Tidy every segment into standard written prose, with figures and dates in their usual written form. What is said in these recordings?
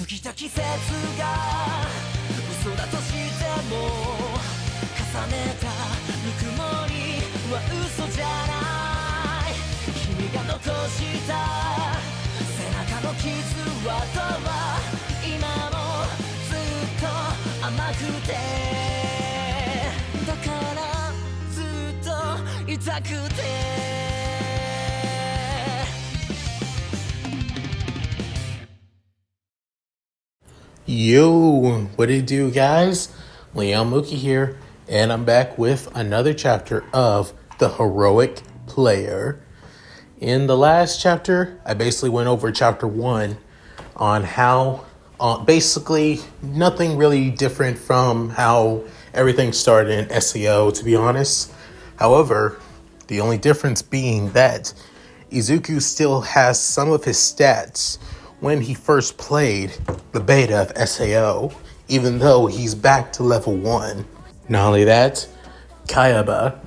過ぎた季節が嘘だとしても重ねたぬくもりは嘘じゃない君が残した背中の傷跡は今もずっと甘くてだからずっと痛くてYo, what it do, guys? Leon Mookie here, and I'm back with another chapter of The Heroic Player. In the last chapter, I basically went over chapter 1 on how, basically, nothing really different from how everything started in SAO, to be honest. However, the only difference being that Izuku still has some of his stats when he first played the beta of SAO, even though he's back to level 1. Not only that, Kayaba,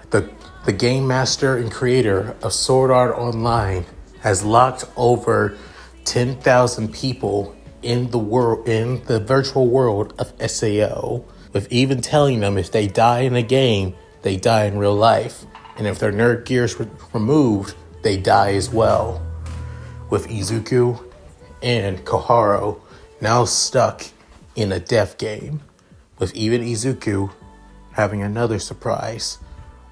the game master and creator of Sword Art Online, has locked over 10,000 people in the virtual world of SAO, with even telling them if they die in a game, they die in real life. And if their nerd gear is removed, they die as well. With Izuku and Koharu now stuck in a death game, with even Izuku having another surprise,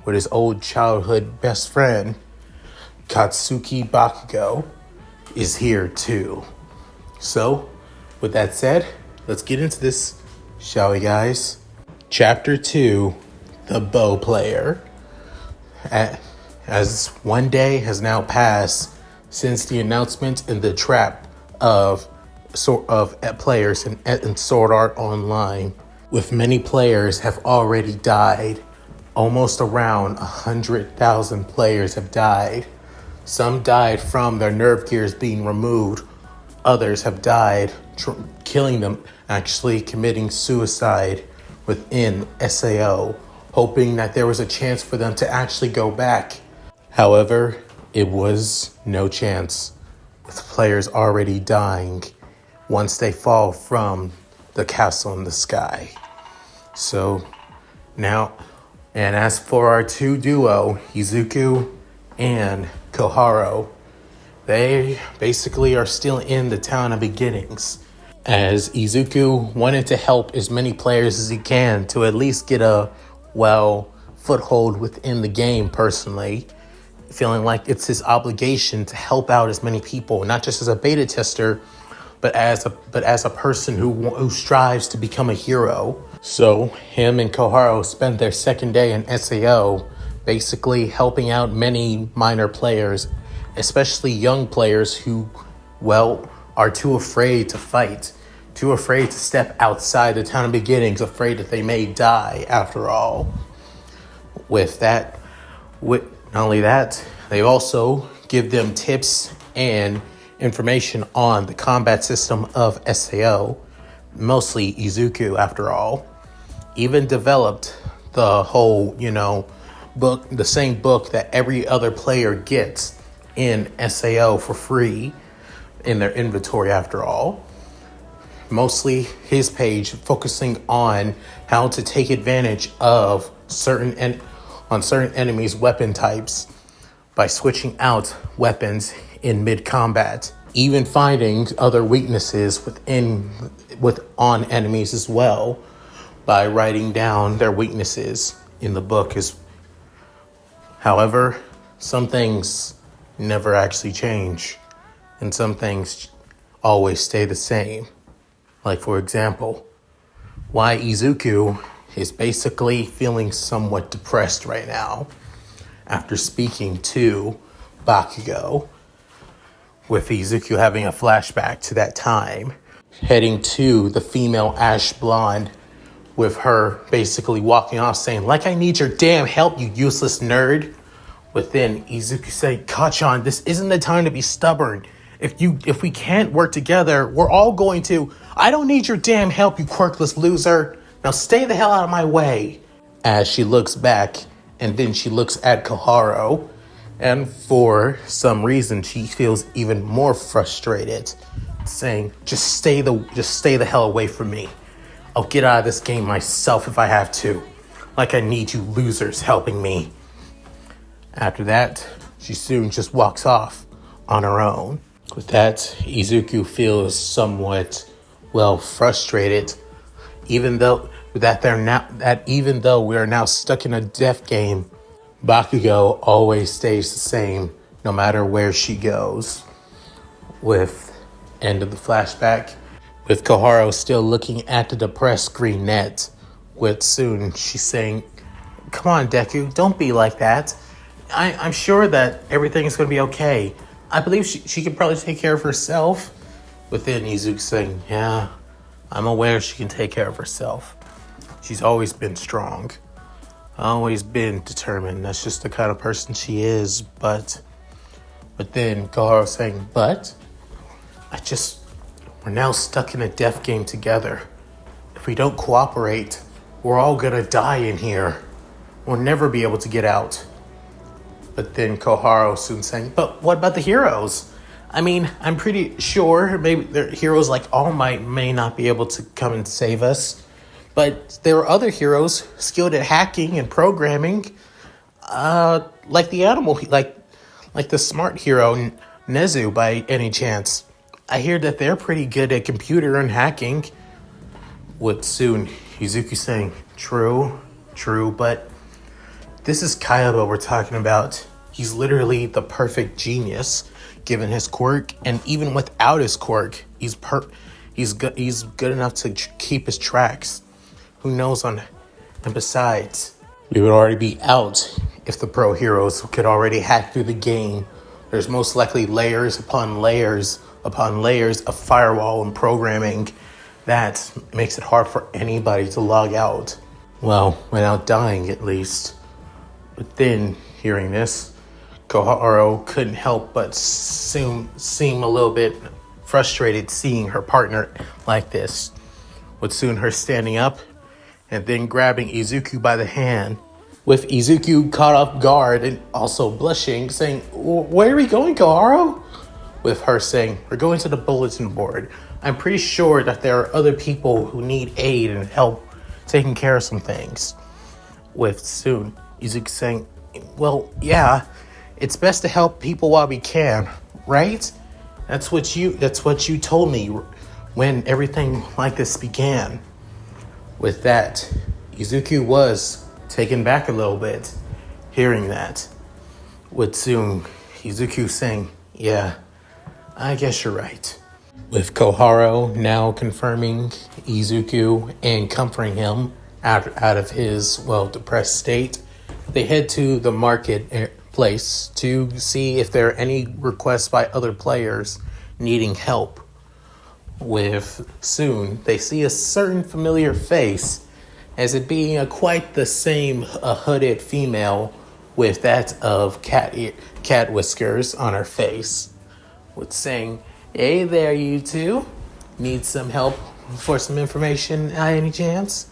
with his old childhood best friend, Katsuki Bakugo, is here too. So, with that said, let's get into this, shall we, guys? Chapter 2, The Bow Player. As one day has now passed since the announcement in the trap of players in Sword Art Online, with many players have already died. Almost around 100,000 players have died. Some died from their nerve gears being removed. Others have died killing them, actually committing suicide within SAO, hoping that there was a chance for them to actually go back. However, it was no chance, with players already dying once they fall from the castle in the sky. So now, and as for our two duo, Izuku and Koharu, they basically are still in the town of beginnings, as Izuku wanted to help as many players as he can to at least get a, foothold within the game personally, feeling like it's his obligation to help out as many people, not just as a beta tester, but as a person who strives to become a hero. So him and Koharu spent their second day in SAO basically helping out many minor players, especially young players who, are too afraid to fight, too afraid to step outside the town of beginnings, afraid that they may die after all. Not only that, they also give them tips and information on the combat system of SAO, mostly Izuku after all. Even developed the whole, book, the same book that every other player gets in SAO for free in their inventory after all. Mostly his page focusing on how to take advantage of certain enemies' weapon types by switching out weapons in mid-combat, even finding other weaknesses on enemies as well by writing down their weaknesses in the book. However, some things never actually change, and some things always stay the same. Like, for example, why Izuku is basically feeling somewhat depressed right now after speaking to Bakugo, with Izuku having a flashback to that time, heading to the female ash blonde, with her basically walking off saying, like, I need your damn help, you useless nerd. But then Izuku said, Kachan, this isn't the time to be stubborn. If we can't work together, we're all going to. I don't need your damn help, you quirkless loser. Now stay the hell out of my way. As she looks back, and then she looks at Koharu, and for some reason she feels even more frustrated saying, just stay the hell away from me. I'll get out of this game myself if I have to. Like I need you losers helping me. After that, she soon just walks off on her own. With that, Izuku feels somewhat, frustrated, even though we are now stuck in a death game, Bakugo always stays the same no matter where she goes. With end of the flashback, with Koharu still looking at the depressed green net, with soon she's saying, "Come on, Deku, don't be like that. I'm sure that everything is going to be okay. I believe she can probably take care of herself." Within Izuku saying, "Yeah, I'm aware she can take care of herself. She's always been strong. Always been determined. That's just the kind of person she is." But then Koharu saying, we're now stuck in a death game together. If we don't cooperate, we're all gonna die in here. We'll never be able to get out." But then Koharu soon saying, "But what about the heroes? I mean, I'm pretty sure maybe the heroes like All Might may not be able to come and save us. But there are other heroes skilled at hacking and programming, like the animal, like the smart hero Nezu by any chance. I hear that they're pretty good at computer and hacking." With soon Izuku saying, True, but this is Kaiba we're talking about. He's literally the perfect genius, given his quirk, and even without his quirk, he's good enough to keep his tracks. Who knows and besides, we would already be out if the pro heroes could already hack through the game. There's most likely layers upon layers of firewall and programming that makes it hard for anybody to log out. Well, without dying at least. But then, hearing this, Koharu couldn't help but seem a little bit frustrated seeing her partner like this. With soon her standing up and then grabbing Izuku by the hand. With Izuku caught off guard and also blushing, saying, "Where are we going, Koharu?" With her saying, "We're going to the bulletin board. I'm pretty sure that there are other people who need aid and help taking care of some things." With soon Izuku saying, "Well, yeah, it's best to help people while we can, right? That's what you told me when everything like this began." With that, Izuku was taken back a little bit, hearing that. With soon Izuku saying, "Yeah, I guess you're right." With Koharu now confirming Izuku and comforting him out of his, depressed state, they head to the marketplace to see if there are any requests by other players needing help. With soon, they see a certain familiar face, as it being quite the same hooded female with that of cat whiskers on her face. With saying, "Hey there, you two. Need some help for some information by any chance?"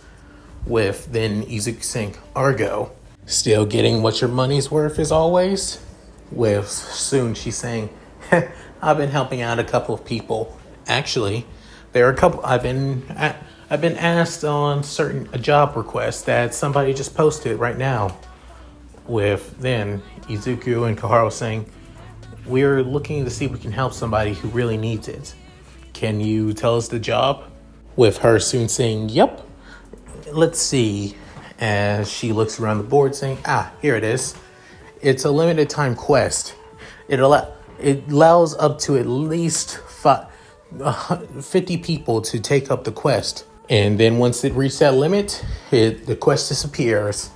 With then Izuku saying, "Argo, still getting what your money's worth as always?" With soon she's saying, "I've been helping out a couple of people. Actually, there are a couple I've been asked on certain job requests that somebody just posted right now." With then Izuku and Koharu saying, "We're looking to see if we can help somebody who really needs it. Can you tell us the job?" With her soon saying, "Yep. Let's see." As she looks around the board saying, "Here it is. It's a limited time quest. It allows up to at least 50 people to take up the quest. And then once it reaches that limit, the quest disappears."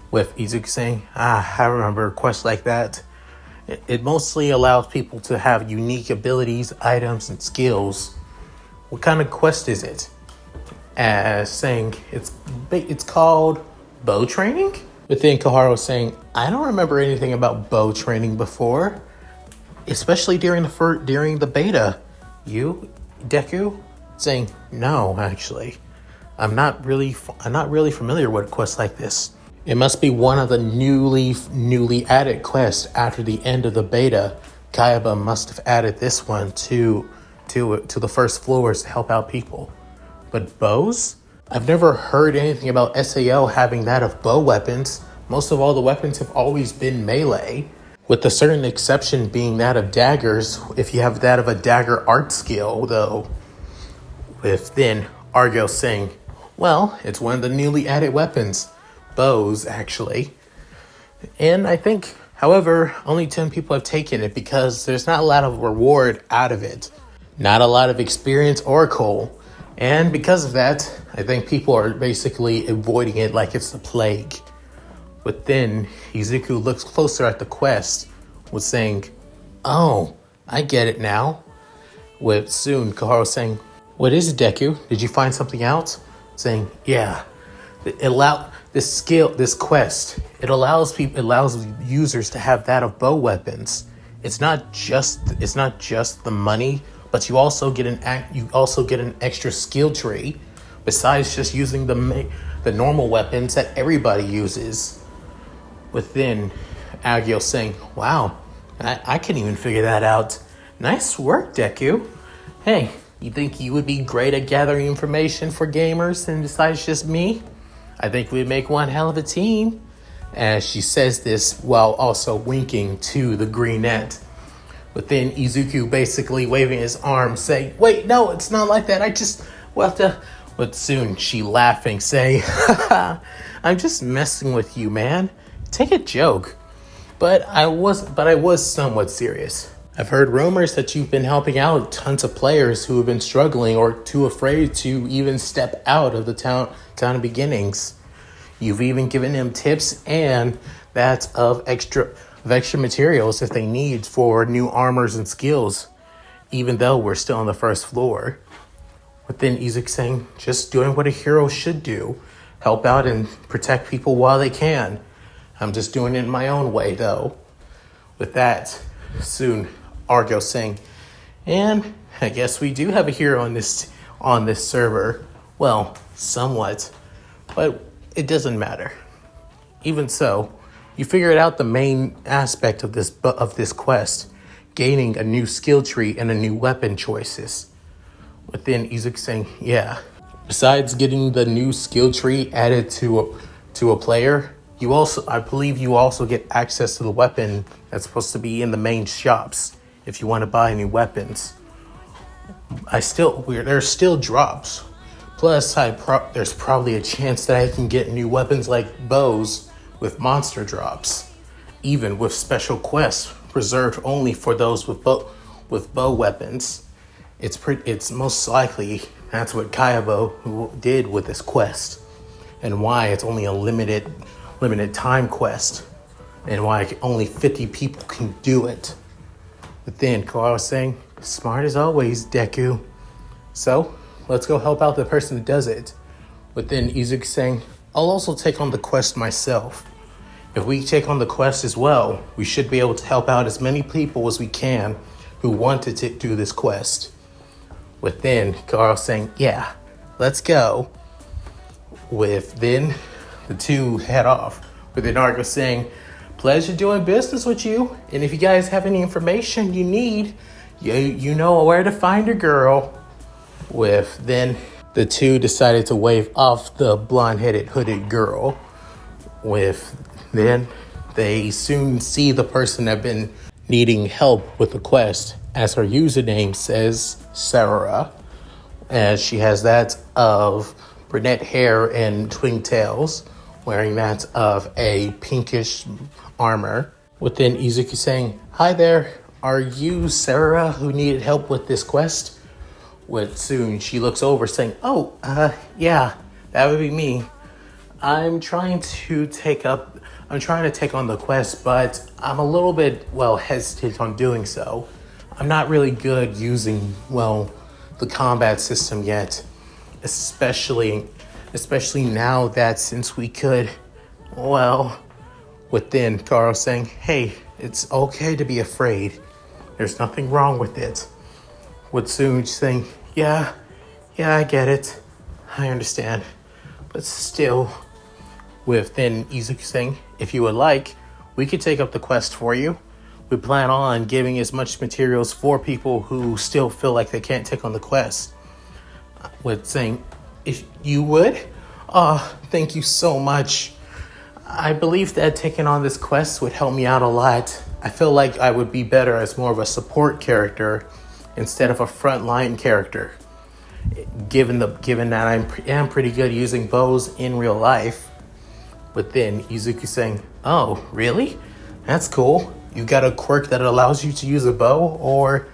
With Izuku saying, "I remember a quest like that. It mostly allows people to have unique abilities, items, and skills. What kind of quest is it?" As saying, it's called bow training?" But then Koharu saying, "I don't remember anything about bow training before, especially during the beta. You, Deku?" Saying, "No, actually, I'm not really familiar with a quest like this. It must be one of the newly added quests after the end of the beta. Kaiba must have added this one to to the first floors to help out people. But bows? I've never heard anything about SAO having that of bow weapons. Most of all the weapons have always been melee, with a certain exception being that of daggers, if you have that of a dagger art skill, though. With then Argo saying, well, it's one of the newly added weapons. Bows, actually. And I think, however, only 10 people have taken it because there's not a lot of reward out of it. Not a lot of experience or coal. And because of that, I think people are basically avoiding it like it's the plague. But then Izuku looks closer at the quest with saying, oh, I get it now. With soon Koharu saying, what is it, Deku? Did you find something out? Saying, yeah. This quest, it allows users to have that of bow weapons. It's not just the money, but you also get an extra skill tree besides just using the normal weapons that everybody uses. Within Agio saying, wow, I couldn't even figure that out. Nice work, Deku. Hey, you think you would be great at gathering information for gamers and besides just me? I think we'd make one hell of a team. As she says this while also winking to the greenette. But then Izuku basically waving his arm saying, wait, no, it's not like that. But soon she laughing say, I'm just messing with you, man. Take a joke. But I was somewhat serious. I've heard rumors that you've been helping out tons of players who have been struggling or too afraid to even step out of the town of beginnings. You've even given them tips and that of extra materials if they need for new armors and skills, even though we're still on the first floor. But then Izuku saying, just doing what a hero should do, help out and protect people while they can. I'm just doing it in my own way, though. With that, soon Argo saying, and I guess we do have a hero on this server. Well, somewhat, but it doesn't matter. Even so, you figured out the main aspect of this quest, gaining a new skill tree and a new weapon choices. Within Izuku saying, yeah. Besides getting the new skill tree added to a player, I believe you also get access to the weapon that's supposed to be in the main shops if you want to buy new weapons. There's still drops. Plus, there's probably a chance that I can get new weapons like bows with monster drops, even with special quests reserved only for those with bow weapons. It's most likely that's what Kayabo did with this quest, and why it's only a limited time quest, and why only 50 people can do it. But then Koala was saying, smart as always, Deku. So, let's go help out the person that does it. But then Izuku saying, I'll also take on the quest myself. If we take on the quest as well, we should be able to help out as many people as we can who wanted to do this quest. With then Carl saying, yeah, let's go. With then the two head off. With then Argo saying, pleasure doing business with you. And if you guys have any information you need, you know where to find a girl. With then the two decided to wave off the blonde-headed hooded girl. With then they soon see the person that been needing help with the quest, as her username says, Sarah, as she has that of brunette hair and twin-tails, wearing that of a pinkish armor. Within Izuku saying, hi there, are you Sarah who needed help with this quest? With soon she looks over saying, yeah, that would be me. I'm trying to take on the quest, but I'm a little bit, hesitant on doing so. I'm not really good using, the combat system yet, especially now that since we could, within Karo saying, hey, it's okay to be afraid. There's nothing wrong with it. With soon saying, yeah, I get it. I understand. But still, with then Izuku saying, if you would like, we could take up the quest for you. we plan on giving as much materials for people who still feel like they can't take on the quest. With saying, if you would, thank you so much. I believe that taking on this quest would help me out a lot. I feel like I would be better as more of a support character instead of a frontline character. Given that I am pretty good using bows in real life. But then Izuku saying, oh, really? That's cool. You got a quirk that allows you to use a bow? Or,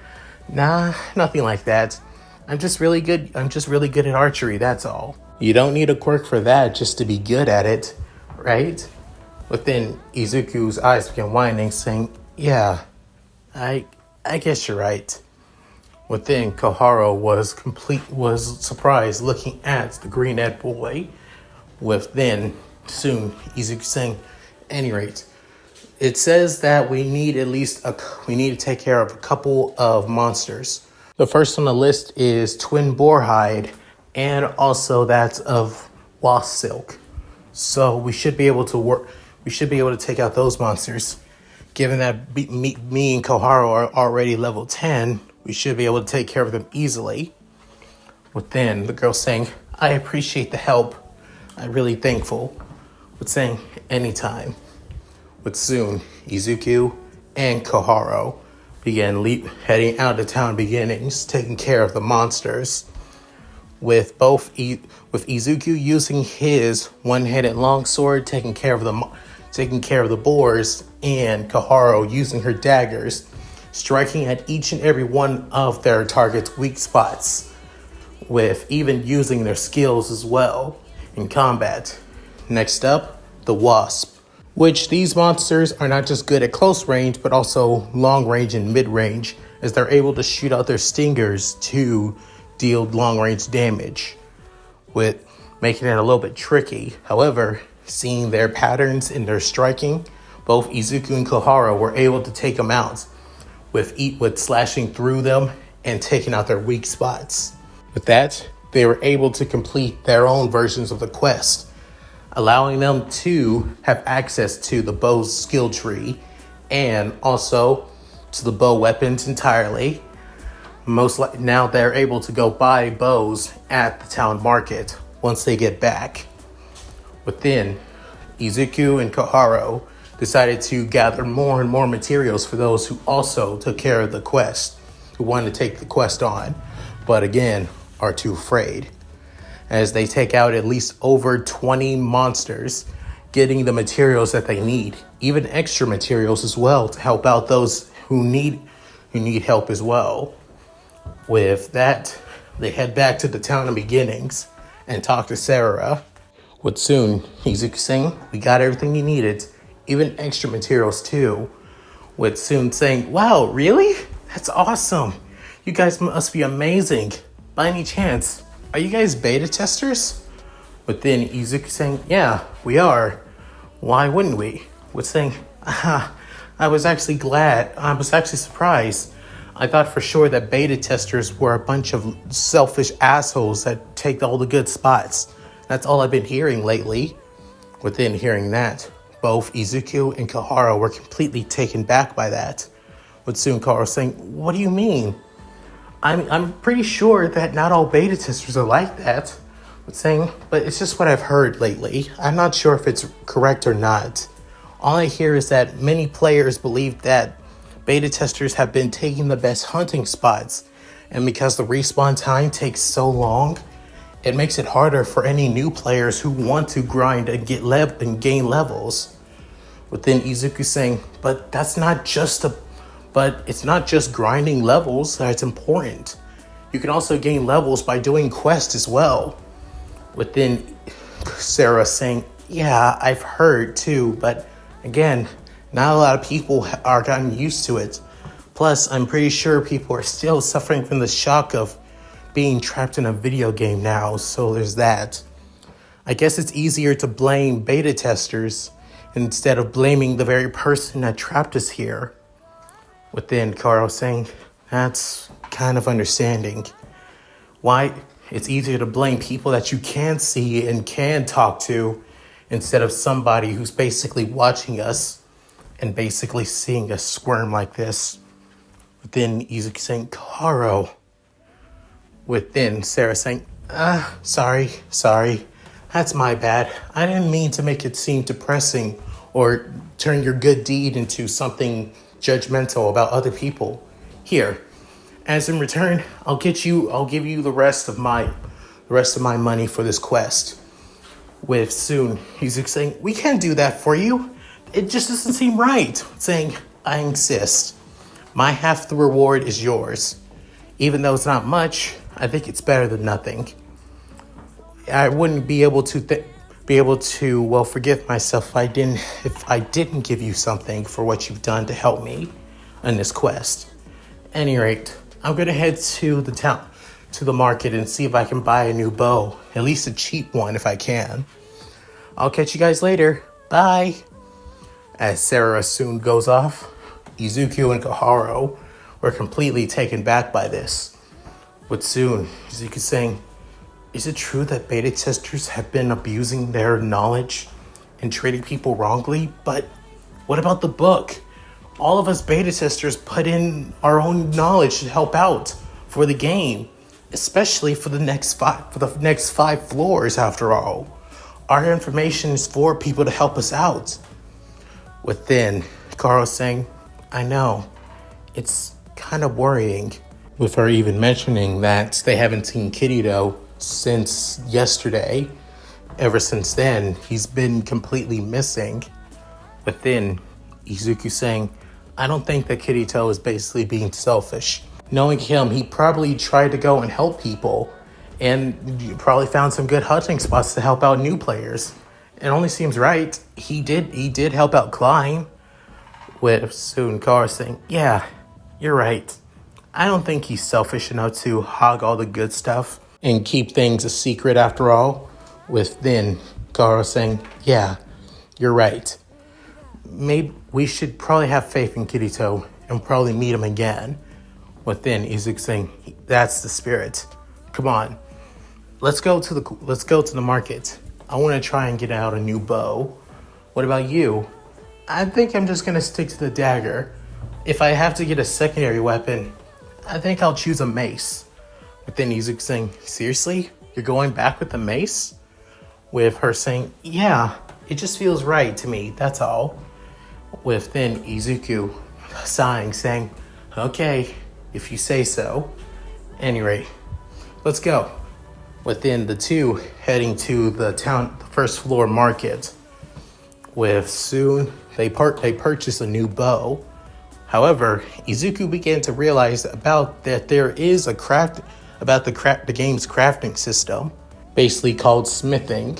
nah, nothing like that. I'm just really good at archery, that's all. You don't need a quirk for that just to be good at it, right? But then Izuku's eyes began widening, saying, yeah, I guess you're right. Within, Koharu was surprised looking at the green-eyed boy. Within, soon, Izuku saying, at any rate, it says that we need to take care of a couple of monsters. The first on the list is Twin Boarhide, and also that's of Wasp Silk. So we should be able to take out those monsters. Given that me and Koharu are already level 10, we should be able to take care of them easily. Within, the girl saying, I appreciate the help. I'm really thankful. With saying, anytime. With soon, Izuku and Koharu began heading out of town beginnings, taking care of the monsters. With Izuku using his one-handed longsword, taking care of the boars, and Koharu using her daggers, striking at each and every one of their target's weak spots, with even using their skills as well in combat. Next up, the Wasp, which these monsters are not just good at close range, but also long range and mid range, as they're able to shoot out their stingers to deal long range damage, with making it a little bit tricky. However, seeing their patterns in their striking, both Izuku and Koharu were able to take them out with slashing through them and taking out their weak spots. With that, they were able to complete their own versions of the quest, allowing them to have access to the bow's skill tree and also to the bow weapons entirely. Now they're able to go buy bows at the town market once they get back. Within, Izuku and Koharu decided to gather more and more materials for those who also took care of the quest, who wanted to take the quest on, but again, are too afraid. As they take out at least over 20 monsters, getting the materials that they need, even extra materials as well to help out those who need help as well. With that, they head back to the town of beginnings and talk to Sarah. With soon, Izuku saying, we got everything you needed, even extra materials too. With soon saying, wow, really? That's awesome. You guys must be amazing. By any chance, are you guys beta testers? But then Izuku saying, yeah, we are. Why wouldn't we? With saying, I was actually surprised. I thought for sure that beta testers were a bunch of selfish assholes that take all the good spots. That's all I've been hearing lately. Within hearing that, both Izuku and Koharu were completely taken back by that. With soon Koharu saying, what do you mean? I'm pretty sure that not all beta testers are like that. With saying, but it's just what I've heard lately. I'm not sure if it's correct or not. All I hear is that many players believe that beta testers have been taking the best hunting spots, and because the respawn time takes so long, it makes it harder for any new players who want to grind and gain levels. Within Izuku saying, but it's not just grinding levels that's important. You can also gain levels by doing quests as well. Within Sarah saying, yeah, I've heard too, but again, not a lot of people are gotten used to it. Plus, I'm pretty sure people are still suffering from the shock of being trapped in a video game now, so there's that. I guess it's easier to blame beta testers instead of blaming the very person that trapped us here. Within Karo saying, that's kind of understanding. Why it's easier to blame people that you can see and can talk to instead of somebody who's basically watching us and basically seeing us squirm like this. Within Izuku saying, Karo. Within Sarah saying, sorry. That's my bad. I didn't mean to make it seem depressing or turn your good deed into something judgmental about other people. Here, as in return, I'll give you the rest of my money for this quest. With soon, Izuku saying, we can't do that for you. It just doesn't seem right. Saying, I insist. My half the reward is yours. Even though it's not much, I think it's better than nothing. I wouldn't be able to forgive myself if I didn't give you something for what you've done to help me in this quest. At any rate, I'm gonna head to the market and see if I can buy a new bow, at least a cheap one if I can. I'll catch you guys later. Bye. As Sarah soon goes off, Izuku and Koharu were completely taken back by this. With soon, Izuku saying, is it true that beta testers have been abusing their knowledge and treating people wrongly? But what about the book? All of us beta testers put in our own knowledge to help out for the game, especially for the next five floors after all. Our information is for people to help us out. Within, Karo saying, I know, it's kind of worrying. With her even mentioning that they haven't seen Kirito since yesterday. Ever since then, he's been completely missing. Within, Izuku saying, I don't think that Kirito is basically being selfish. Knowing him, he probably tried to go and help people and probably found some good hunting spots to help out new players. It only seems right. He did help out Klein. With soon Kara saying, yeah, you're right. I don't think he's selfish enough to hog all the good stuff and keep things a secret after all. With then Kara saying, yeah, you're right. Maybe we should probably have faith in Kirito and probably meet him again. With then Izuku saying, that's the spirit. Come on, let's go to the market. I want to try and get out a new bow. What about you? I think I'm just gonna stick to the dagger. If I have to get a secondary weapon, I think I'll choose a mace. But then Izuku saying, seriously? You're going back with the mace? With her saying, yeah, it just feels right to me, that's all. With then Izuku sighing, saying, okay, if you say so. Anyway, let's go. Within the two heading to the first floor market. With soon, they purchase a new bow. However, Izuku began to realize that there is the game's crafting system, basically called smithing.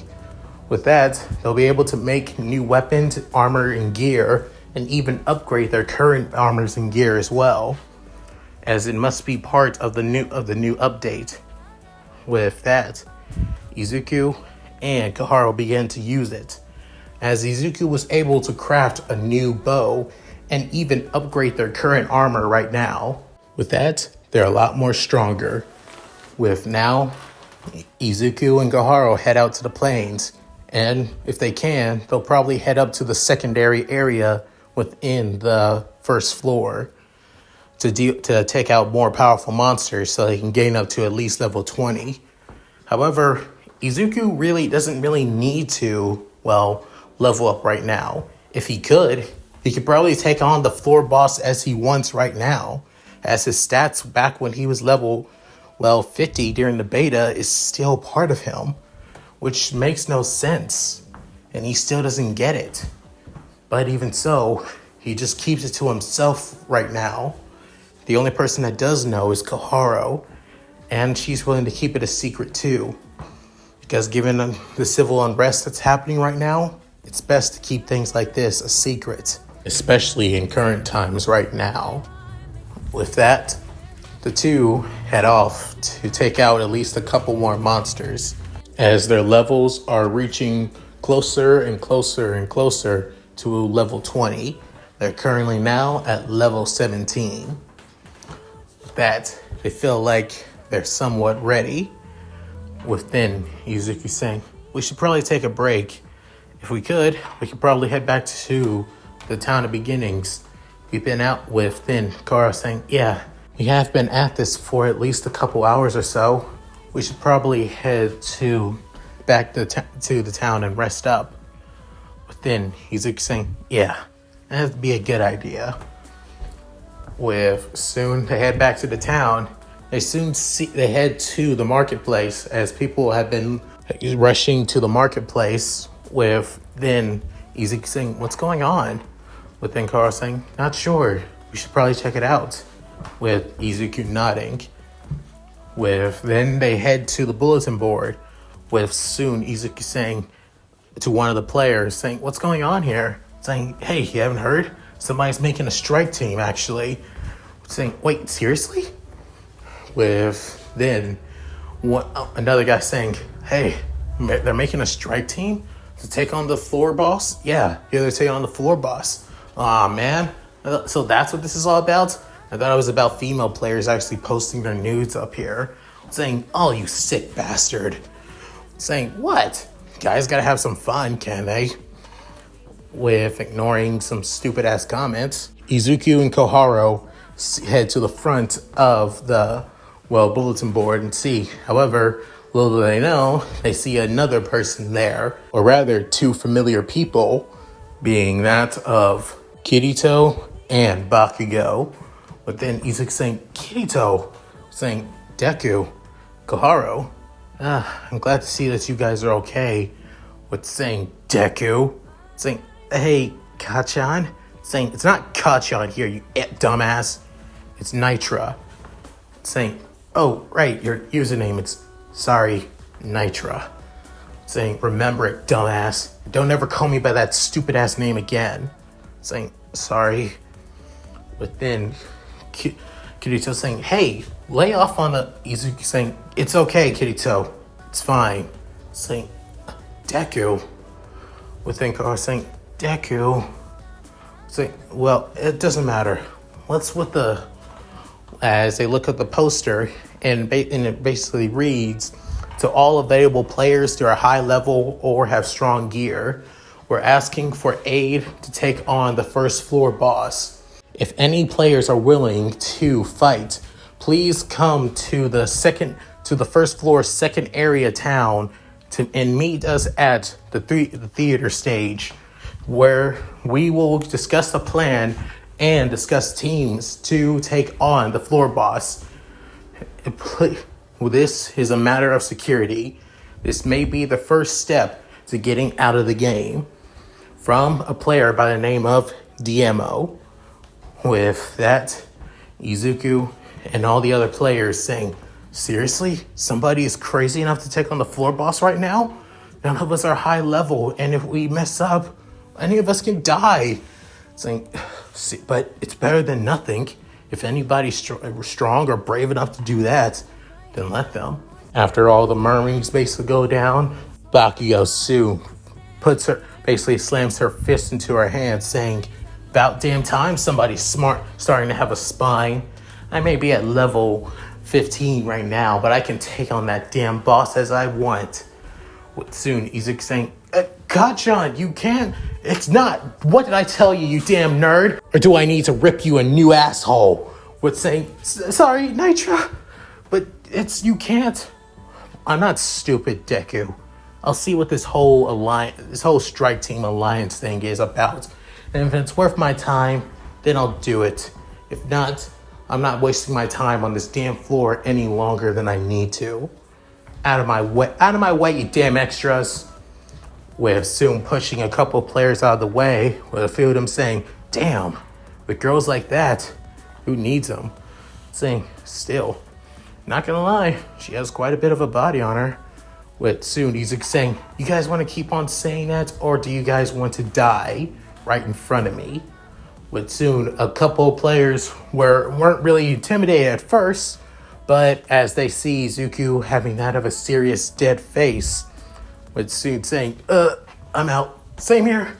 With that, they'll be able to make new weapons, armor, and gear, and even upgrade their current armors and gear as well, as it must be part of the new update. With that, Izuku and Koharu began to use it, as Izuku was able to craft a new bow and even upgrade their current armor right now. With that, they're a lot more stronger. With now, Izuku and Koharu head out to the plains, and if they can, they'll probably head up to the secondary area within the first floor to take out more powerful monsters so they can gain up to at least level 20. However, Izuku doesn't really need to, level up right now. If he could probably take on the floor boss as he wants right now, as his stats back when he was level 50 during the beta is still part of him, which makes no sense, and he still doesn't get it. But even so, he just keeps it to himself right now. The only person that does know is Koharu, and she's willing to keep it a secret too, because given the civil unrest that's happening right now, it's best to keep things like this a secret, especially in current times right now. With that, the two head off to take out at least a couple more monsters, as their levels are reaching closer and closer and closer to level 20. They're currently now at level 17. With that, they feel like they're somewhat ready. With then Izuku saying, we should probably take a break. If we could probably head back to the town of beginnings. We've been out with then Kara saying, yeah, we have been at this for at least a couple hours or so. We should probably head back to the town and rest up. But then Izuku saying, yeah, that'd be a good idea. With soon they head back to the town. They head to the marketplace as people have been rushing to the marketplace. With then Izuku saying, what's going on? With then Kara saying, not sure. We should probably check it out. With Izuku nodding. With then they head to the bulletin board. With soon Izuku saying to one of the players, saying, what's going on here? Saying, hey, you haven't heard? Somebody's making a strike team, actually. Saying, wait, seriously? With then another guy saying, hey, they're making a strike team to take on the floor boss? Yeah, they're taking on the floor boss. Aw, man. So that's what this is all about? I thought it was about female players actually posting their nudes up here. Saying, oh, you sick bastard. Saying, what? Guys gotta have some fun, can they? With ignoring some stupid ass comments, Izuku and Koharu head to the front of the bulletin board and see. However, little do they know, they see another person there, or rather two familiar people, being that of Kirito and Bakugo. But then Izuku saying, Kirito, saying, Deku, Koharu, I'm glad to see that you guys are okay. With saying, Deku, saying, hey, Kachan, saying, it's not Kachan here, you dumbass. It's Nitra. Saying, oh, right, your username, it's sorry, Nitra. Saying, remember it, dumbass. Don't ever call me by that stupid ass name again. Saying, sorry. But then Kirito saying, hey, lay off on the Izuku saying, it's okay, Kirito. It's fine. Saying, Deku. Within Kara saying, Deku. Saying, well, it doesn't matter. As they look at the poster, and it basically reads, to all available players who are high level or have strong gear, we're asking for aid to take on the first floor boss. If any players are willing to fight, please come to the first floor second area town and meet us at the theater stage, where we will discuss the plan and discuss teams to take on the floor boss. This is a matter of security. This may be the first step to getting out of the game. From a player by the name of DMO. With that, Izuku and all the other players saying, seriously? Somebody is crazy enough to take on the floor boss right now? None of us are high level, and if we mess up, any of us can die. Saying, but it's better than nothing. If anybody's strong or brave enough to do that, then let them. After all the murmurings basically go down, Bakugo Sue basically slams her fist into her hand, saying, about damn time somebody smart starting to have a spine. I may be at level 15 right now, but I can take on that damn boss as I want. With soon Izuku saying, Kachan, you can't. It's not. What did I tell you, you damn nerd? Or do I need to rip you a new asshole? With saying, sorry, Nitra, but you can't. I'm not stupid, Deku. I'll see what this whole strike team alliance thing is about. And if it's worth my time, then I'll do it. If not, I'm not wasting my time on this damn floor any longer than I need to. Out of my way, you damn extras. With soon pushing a couple players out of the way, with a few of them saying, damn, with girls like that, who needs them? Saying, still, not gonna lie, she has quite a bit of a body on her. With soon Izuku saying, you guys want to keep on saying that, or do you guys want to die right in front of me? With soon a couple players weren't really intimidated at first, but as they see Izuku having that of a serious dead face, with soon saying, I'm out. Same here.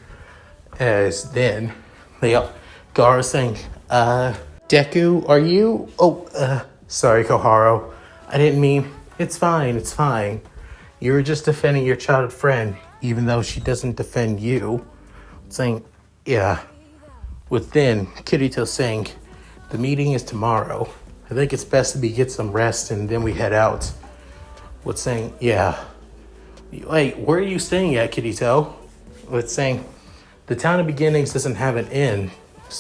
As then Gara saying, Deku, are you? Sorry, Koharu. I didn't mean. It's fine. You were just defending your childhood friend, even though she doesn't defend you. Saying, yeah, With then Kirito saying, the meeting is tomorrow. I think it's best to get some rest and then we head out. With saying, yeah. Wait, where are you staying at, Kirito? With saying, the town of beginnings doesn't have an inn,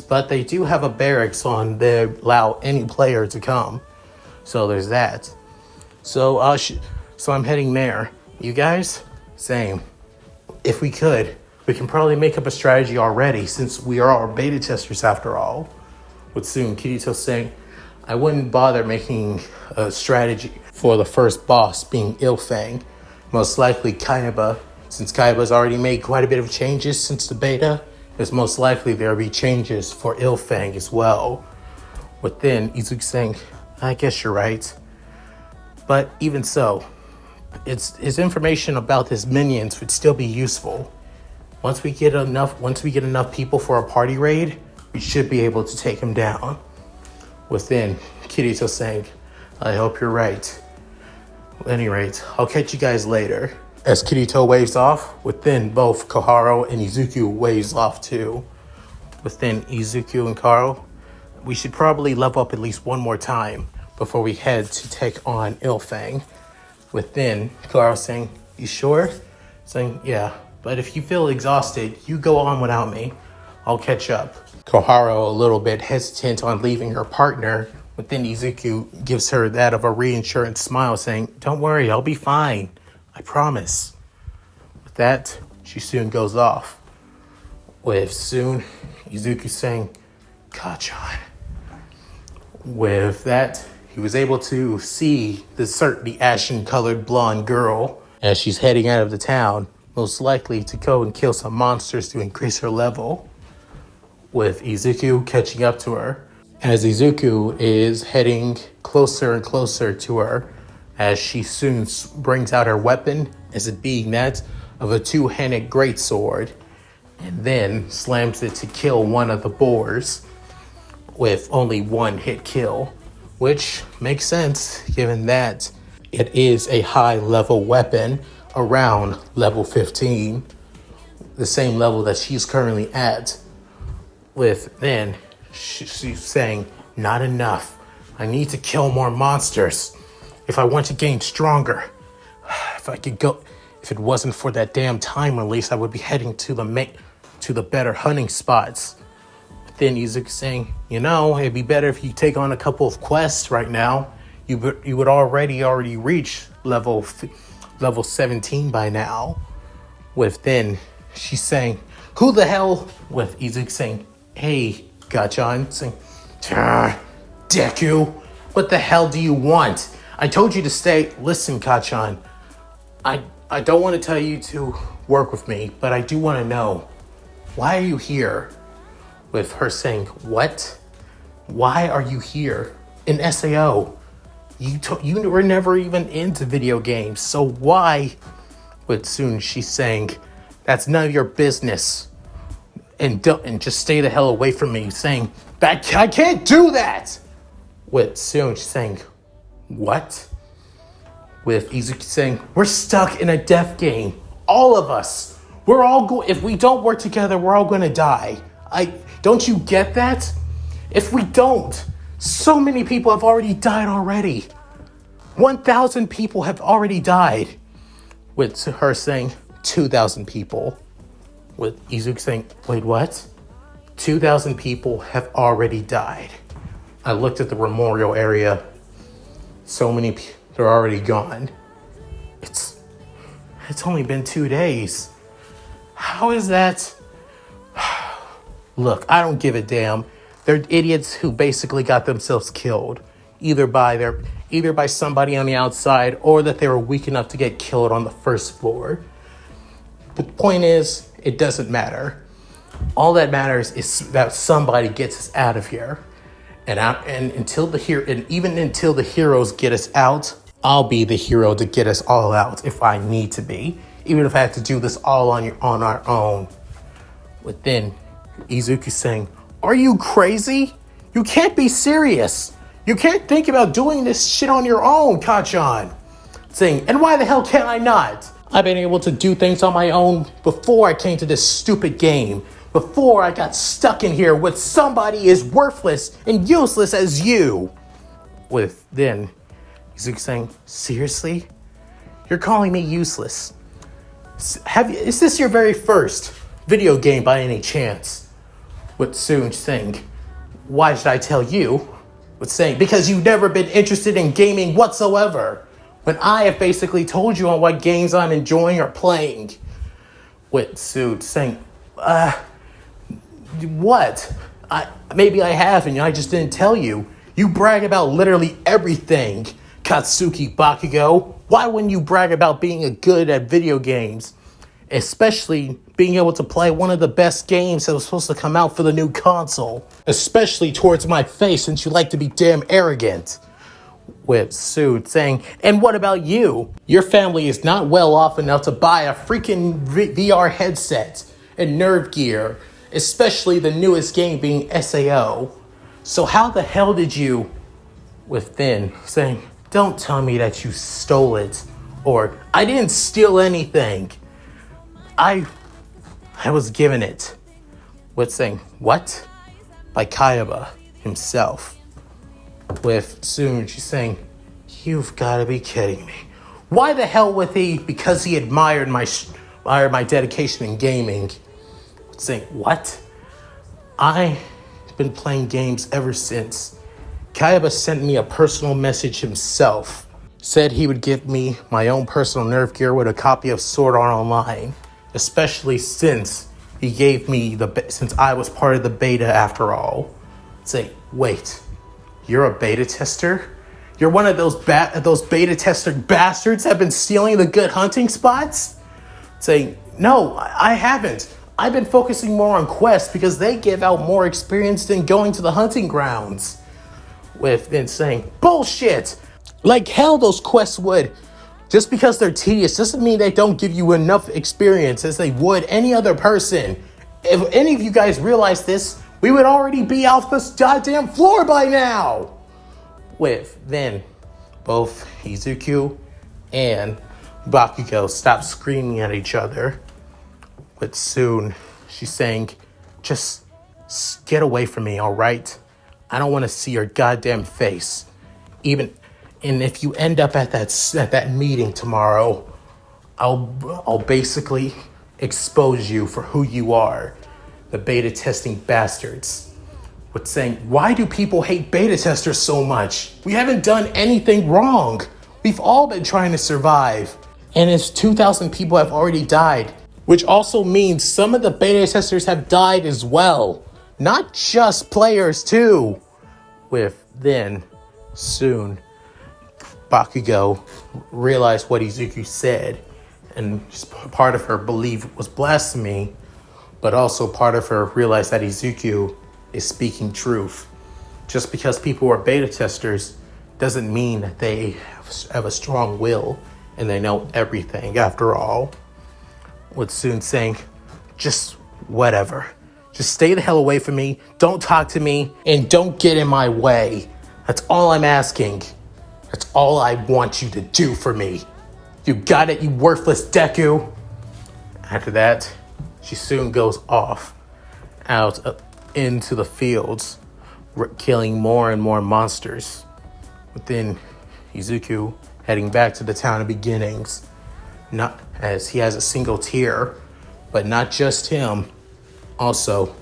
but they do have a barracks on there allow any player to come. So there's that. So I'm heading there. You guys? Same. If we could, we can probably make up a strategy already since we are our beta testers after all. With soon Kirito saying, I wouldn't bother making a strategy for the first boss being Ilfang. Most likely Kaiba, since Kaiba's already made quite a bit of changes since the beta, it's most likely there'll be changes for Ilfang as well. With then Izuku saying, I guess you're right. But even so, his information about his minions would still be useful. Once we get enough people for a party raid, we should be able to take him down. Within Kirito saying, I hope you're right. At any rate, I'll catch you guys later. As Kirito waves off, within both Koharu and Izuku waves off too. Within Izuku and Karo, we should probably level up at least one more time before we head to take on Ilfang. Within Karo saying, you sure? Saying, yeah, but if you feel exhausted, you go on without me. I'll catch up. Koharu, a little bit hesitant on leaving her partner, but then Izuku gives her that of a reassuring smile saying, don't worry, I'll be fine. I promise. With that, she soon goes off. With soon, Izuku saying, Kachan. With that, he was able to see the ashen-colored blonde girl as she's heading out of the town, most likely to go and kill some monsters to increase her level. With Izuku catching up to her, as Izuku is heading closer and closer to her, as she soon brings out her weapon, as it being that of a two-handed greatsword, and then slams it to kill one of the boars with only one hit kill, which makes sense given that it is a high-level weapon around level 15, the same level that she's currently at. With then she's saying, not enough. I need to kill more monsters if I want to gain stronger. If it wasn't for that damn time release, I would be heading to the better hunting spots. But then Izuku saying, it'd be better if you take on a couple of quests right now. You would already reach level 17 by now. With then she's saying, who the hell? With Izuku saying, hey, Gachan, saying, Deku, what the hell do you want? I told you to stay. Listen, Gachan, I don't want to tell you to work with me, but I do want to know, why are you here? With her saying, what? Why are you here in SAO? You were never even into video games, so why? But soon she's saying, that's none of your business. And just stay the hell away from me, saying, I can't do that! With soon she's saying, what? With Izuku saying, we're stuck in a death game. All of us. If we don't work together, we're all gonna die. Don't you get that? If we don't, so many people have already died already. 1,000 people have already died. With her saying, 2,000 people. With Izuku saying, wait, what? 2,000 people have already died. I looked at the memorial area. So many people, they're already gone. It's only been 2 days. How is that? Look, I don't give a damn. They're idiots who basically got themselves killed. Either by somebody on the outside or that they were weak enough to get killed on the first floor. The point is, it doesn't matter. All that matters is that somebody gets us out of here. And even until the heroes get us out, I'll be the hero to get us all out if I need to be. Even if I have to do this all on our own. But then Izuku saying, are you crazy? You can't be serious. You can't think about doing this shit on your own, Kachan. Saying, and why the hell can't I not? I've been able to do things on my own before I came to this stupid game. before I got stuck in here with somebody as worthless and useless as you. With then Izuku saying, seriously? You're calling me useless? Is this your very first video game by any chance? With Soon saying, why should I tell you? With saying, because you've never been interested in gaming whatsoever. When I have basically told you on what games I'm enjoying or playing. With Soon saying, what? Maybe I have and I just didn't tell you. You brag about literally everything, Katsuki Bakugo. Why wouldn't you brag about being good at video games? Especially being able to play one of the best games that was supposed to come out for the new console. Especially towards my face, since you like to be damn arrogant. With Sue saying, and what about you? Your family is not well off enough to buy a freaking VR headset and nerve gear. Especially the newest game being SAO. So how the hell did you, with Finn saying, don't tell me that you stole it, or I didn't steal anything. I was given it. With saying, what? By Kayaba himself. With Soon, she's saying, you've got to be kidding me. Why the hell would he? Because he admired my dedication in gaming. Saying, what? I've been playing games ever since. Kayaba sent me a personal message himself. Said he would give me my own personal nerve gear with a copy of Sword Art Online. Especially since he gave me since I was part of the beta after all. Say, wait, you're a beta tester? You're one of those beta tester bastards that have been stealing the good hunting spots? Say, no, I haven't. I've been focusing more on quests because they give out more experience than going to the hunting grounds. With then saying, bullshit! Like hell those quests would. Just because they're tedious doesn't mean they don't give you enough experience as they would any other person. If any of you guys realize this, we would already be off this goddamn floor by now. With then both Izuku and Bakugo stop screaming at each other. But soon, she's saying, just get away from me, all right? I don't want to see your goddamn face. And if you end up at that meeting tomorrow, I'll basically expose you for who you are, the beta testing bastards. With saying, why do people hate beta testers so much? We haven't done anything wrong. We've all been trying to survive. And it's 2,000 people have already died. Which also means some of the beta testers have died as well. Not just players too. With then, soon, Bakugo realized what Izuku said. And part of her belief was blasphemy. But also part of her realized that Izuku is speaking truth. Just because people are beta testers doesn't mean that they have a strong will. And they know everything after all. With Soon saying, just whatever. Just stay the hell away from me. Don't talk to me. And don't get in my way. That's all I'm asking. That's all I want you to do for me. You got it, you worthless Deku. After that, she soon goes off out into the fields, killing more and more monsters. Within Izuku heading back to the town of beginnings. Not as he has a single tear, but not just him, also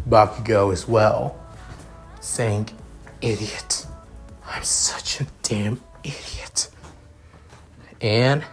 Bakugo as well, saying, idiot, I'm such a damn idiot. And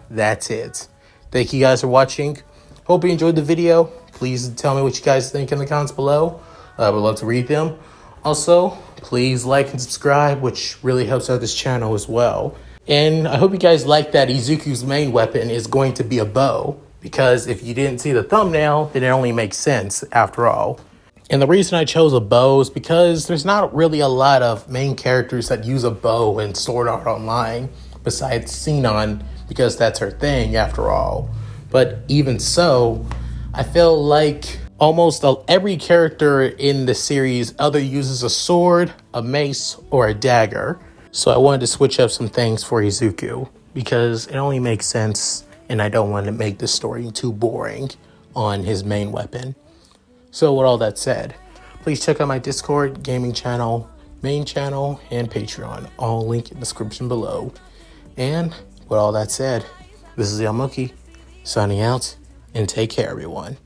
that's it. Thank you guys for watching. Hope you enjoyed the video. Please tell me what you guys think in the comments below. I would love to read them. Also, please like and subscribe, which really helps out this channel as well. And I hope you guys like that Izuku's main weapon is going to be a bow, because if you didn't see the thumbnail, then it only makes sense after all. And the reason I chose a bow is because there's not really a lot of main characters that use a bow in Sword Art Online, besides Sinon, because that's her thing after all. But even so, I feel like almost every character in the series either uses a sword, a mace, or a dagger. So I wanted to switch up some things for Izuku because it only makes sense and I don't want to make the story too boring on his main weapon. So with all that said, please check out my Discord, gaming channel, main channel, and Patreon. All link in the description below. And with all that said, this is Yamuki signing out, and take care, everyone.